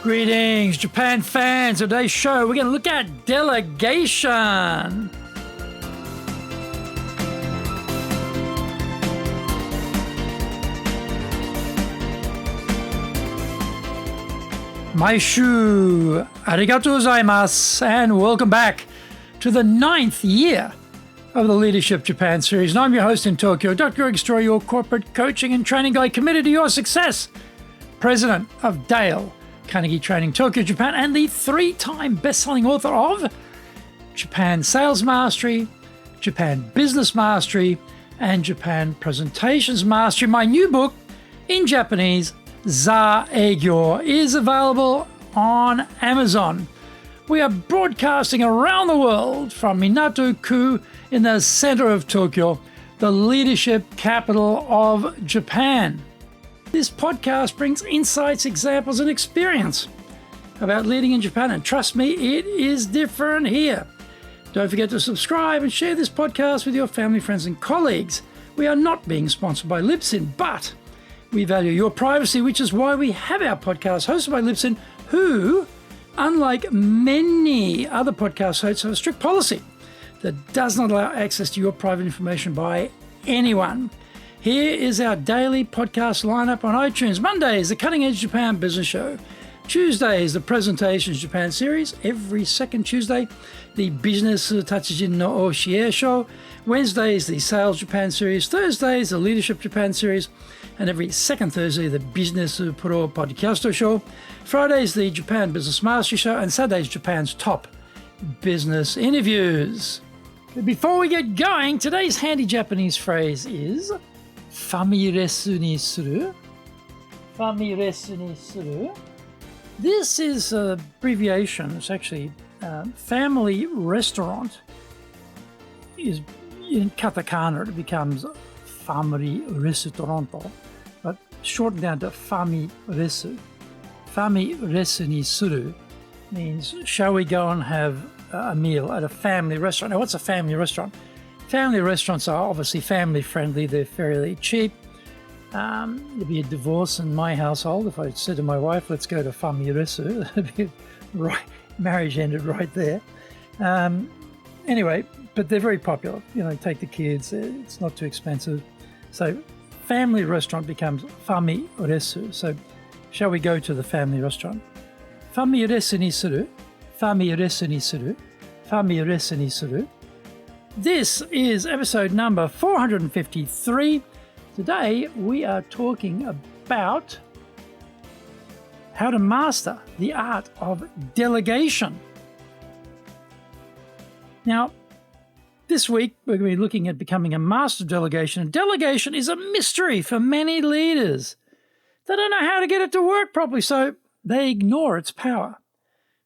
Greetings, Japan fans. Today's show, we're going to look at delegation. Maishu, arigatou gozaimasu, and welcome back to the 9th year of the Leadership Japan series. And I'm your host in Tokyo, Dr. Greg Story, your corporate coaching and training guy committed to your success, president of Dale Carnegie Training Tokyo, Japan, and the 3-time best-selling author of Japan Sales Mastery, Japan Business Mastery, and Japan Presentations Mastery. My new book in Japanese, Za Eigyo, is available on Amazon. We are broadcasting around the world from Minato-ku in the center of Tokyo, the leadership capital of Japan. This podcast brings insights, examples, and experience about leading in Japan. And trust me, it is different here. Don't forget to subscribe and share this podcast with your family, friends, and colleagues. We are not being sponsored by Libsyn, but we value your privacy, which is why we have our podcast hosted by Libsyn, who, unlike many other podcast hosts, have a strict policy that does not allow access to your private information by anyone. Here is our daily podcast lineup on iTunes. Mondays, the Cutting Edge Japan Business Show. Tuesdays, the Presentations Japan series. Every second Tuesday, the Business Tatsujin no Oshie Show. Wednesdays, the Sales Japan series. Thursdays, the Leadership Japan series. And every second Thursday, the Business Pro Podcast Show. Fridays, the Japan Business Mastery Show. And Saturdays, Japan's top business interviews. But before we get going, today's handy Japanese phrase is famiresu ni suru. Famiresu ni suru. This is an abbreviation. It's actually family restaurant. Is in katakana, it becomes family restauranto, but shortened down to famiresu. Famiresu ni suru means, shall we go and have a meal at a family restaurant? Now, what's a family restaurant? Family restaurants are obviously family friendly. They're fairly cheap. There'd be a divorce in my household if I said to my wife, let's go to famiresu. Right, marriage ended right there. Anyway, but they're very popular. You know, take the kids. It's not too expensive. So family restaurant becomes famiresu. So shall we go to the family restaurant? Famiresu ni suru. Famiresu ni suru. Famiresu ni suru. This is episode number 453. Today we are talking about how to master the art of delegation. Now, this week we're going to be looking at becoming a master of delegation. Delegation is a mystery for many leaders. They don't know how to get it to work properly, so they ignore its power.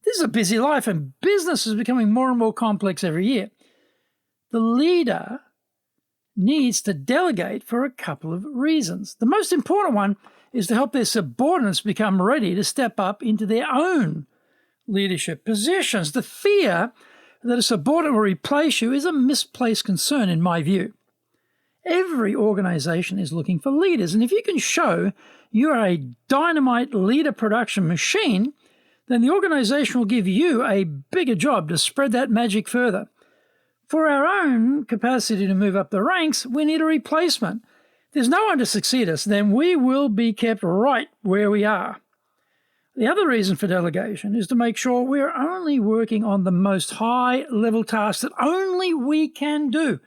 This is a busy life, and business is becoming more and more complex every year. The leader needs to delegate for a couple of reasons. The most important one is to help their subordinates become ready to step up into their own leadership positions. The fear that a subordinate will replace you is a misplaced concern, in my view. Every organization is looking for leaders, and if you can show you are a dynamite leader production machine, then the organization will give you a bigger job to spread that magic further. For our own capacity to move up the ranks, we need a replacement. If there's no one to succeed us, then we will be kept right where we are. The other reason for delegation is to make sure we're only working on the most high-level tasks that only we can do.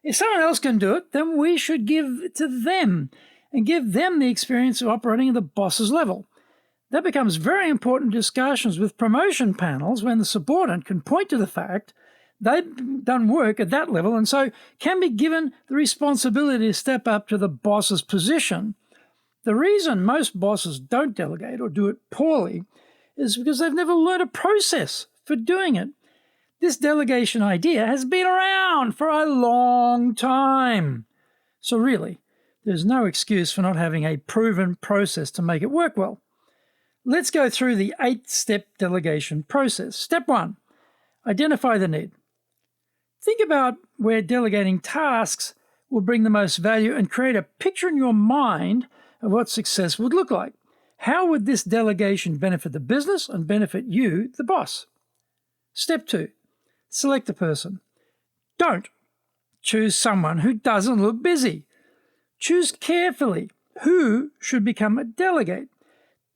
If someone else can do it, then we should give it to them and give them the experience of operating at the boss's level. That becomes very important in discussions with promotion panels when the subordinate can point to the fact they've done work at that level and so can be given the responsibility to step up to the boss's position. The reason most bosses don't delegate or do it poorly is because they've never learned a process for doing it. This delegation idea has been around for a long time. So really, there's no excuse for not having a proven process to make it work well. Let's go through the 8-step delegation process. Step 1, identify the need. Think about where delegating tasks will bring the most value and create a picture in your mind of what success would look like. How would this delegation benefit the business and benefit you, the boss? Step 2, select a person. Don't choose someone who doesn't look busy. Choose carefully who should become a delegate.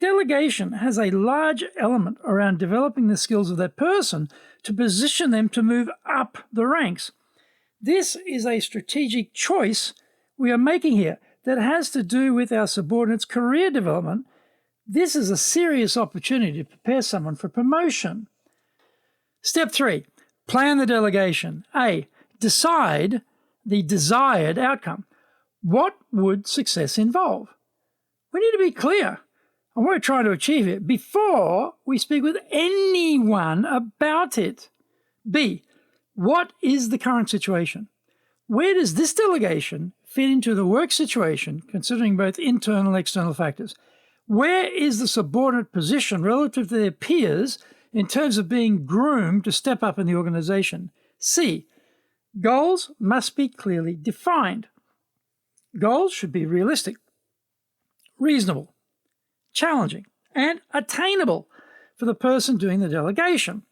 Delegation has a large element around developing the skills of that person to position them to move up the ranks. This is a strategic choice we are making here that has to do with our subordinates' career development. This is a serious opportunity to prepare someone for promotion. Step 3, plan the delegation. A, decide the desired outcome. What would success involve? We need to be clear on what we're trying to achieve here before we speak with anyone about it. B, what is the current situation? Where does this delegation fit into the work situation, considering both internal and external factors? Where is the subordinate position relative to their peers in terms of being groomed to step up in the organization? C, goals must be clearly defined. Goals should be realistic, reasonable, challenging, and attainable for the person doing the delegation.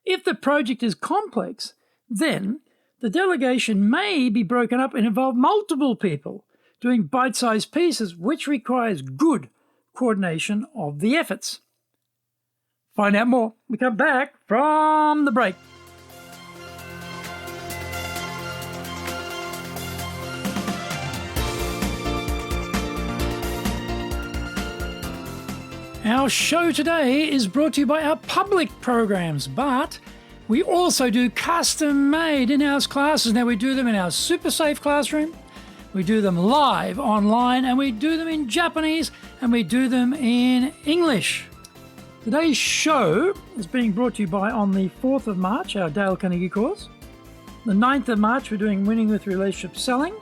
If the project is complex, then the delegation may be broken up and involve multiple people doing bite-sized pieces, which requires good coordination of the efforts. Find out more. We come back from the break. Our show today is brought to you by our public programs, but we also do custom-made in-house classes. Now, we do them in our super safe classroom, we do them live online, and we do them in Japanese, and we do them in English. Today's show is being brought to you by, on the 4th of March, our Dale Carnegie course. The 9th of March, we're doing Winning with Relationship Selling.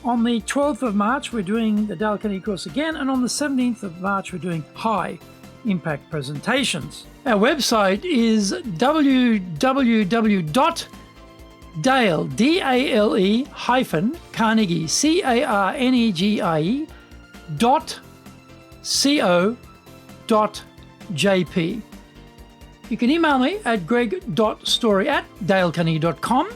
On the 12th of March, we're doing the Dale Carnegie course again, and on the 17th of March, we're doing High Impact Presentations. Our website is www.dale-carnegie, carnegie.co.jp. You can email me at greg.story@dalecarnegie.com.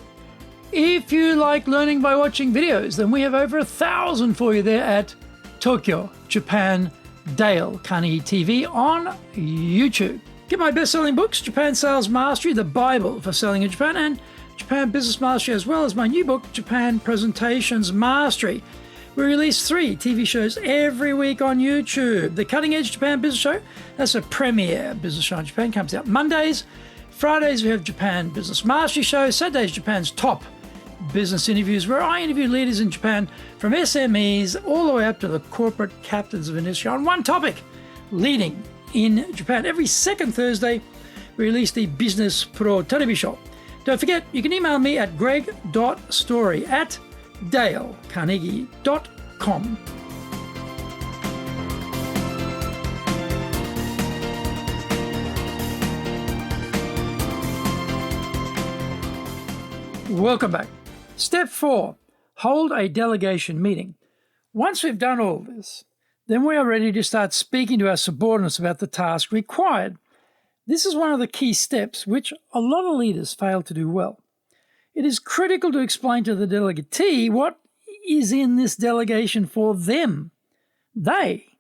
If you like learning by watching videos, then we have over 1,000 for you there at Tokyo, Japan, Dale Carnegie TV on YouTube. Get my best-selling books, Japan Sales Mastery, the Bible for selling in Japan, and Japan Business Mastery, as well as my new book, Japan Presentations Mastery. We release 3 TV shows every week on YouTube. The Cutting Edge Japan Business Show, that's a premier business show in Japan, comes out Mondays. Fridays, we have Japan Business Mastery Show. Saturdays, Japan's top business interviews, where I interview leaders in Japan from SMEs all the way up to the corporate captains of industry on one topic, leading in Japan. Every second Thursday, we release the Business Pro Television Show. Don't forget, you can email me at greg.story@dalecarnegie.com. Welcome back. Step 4, hold a delegation meeting. Once we've done all this, then we are ready to start speaking to our subordinates about the task required. This is one of the key steps which a lot of leaders fail to do well. It is critical to explain to the delegatee what is in this delegation for them. They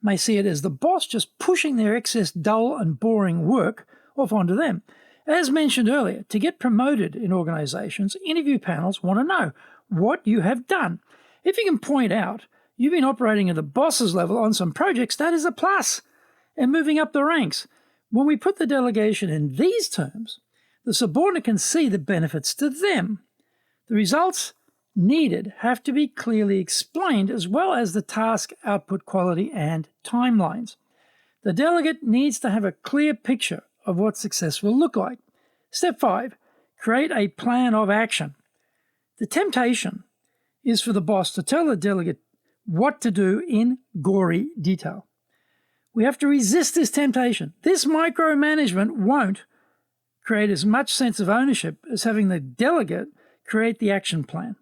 may see it as the boss just pushing their excess dull and boring work off onto them. As mentioned earlier, to get promoted in organizations, interview panels want to know what you have done. If you can point out you've been operating at the boss's level on some projects, that is a plus. And moving up the ranks, when we put the delegation in these terms, the subordinate can see the benefits to them. The results needed have to be clearly explained, as well as the task output quality and timelines. The delegate needs to have a clear picture of what success will look like. Step 5, create a plan of action. The temptation is for the boss to tell the delegate what to do in gory detail. We have to resist this temptation. This micromanagement won't create as much sense of ownership as having the delegate create the action plan.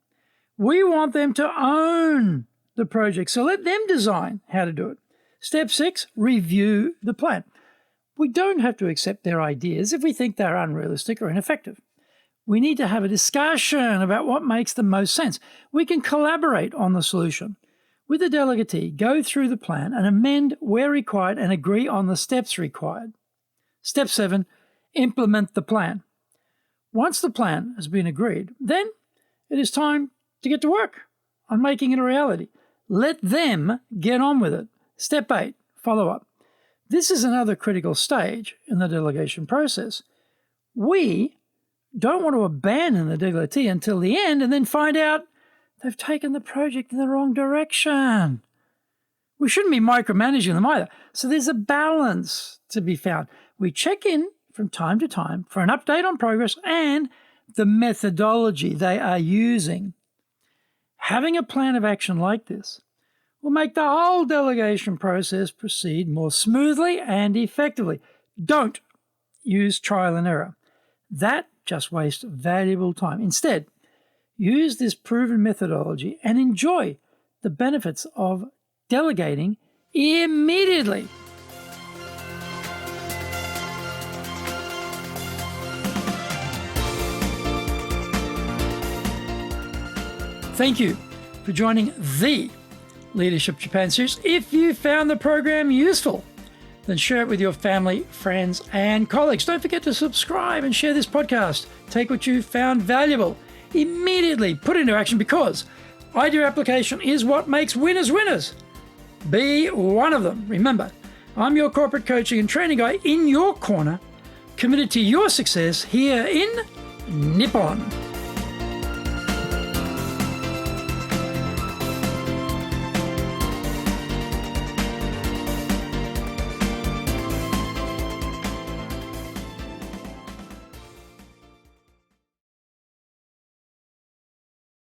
We want them to own the project, so let them design how to do it. Step 6, review the plan. We don't have to accept their ideas if we think they're unrealistic or ineffective. We need to have a discussion about what makes the most sense. We can collaborate on the solution. With the delegatee, go through the plan and amend where required and agree on the steps required. Step 7, implement the plan. Once the plan has been agreed, then it is time to get to work on making it a reality. Let them get on with it. Step 8, follow up. This is another critical stage in the delegation process. We don't want to abandon the delegatee until the end and then find out they've taken the project in the wrong direction. We shouldn't be micromanaging them either. So there's a balance to be found. We check in from time to time for an update on progress and the methodology they are using. Having a plan of action like this will make the whole delegation process proceed more smoothly and effectively. Don't use trial and error. That just wastes valuable time. Instead, use this proven methodology and enjoy the benefits of delegating immediately. Thank you for joining the Leadership Japan series. If you found the program useful, then share it with your family, friends, and colleagues. Don't forget to subscribe and share this podcast. Take what you found valuable, immediately put into action, because idea application is what makes winners winners. Be one of them. Remember, I'm your corporate coaching and training guy in your corner, committed to your success here in Nippon.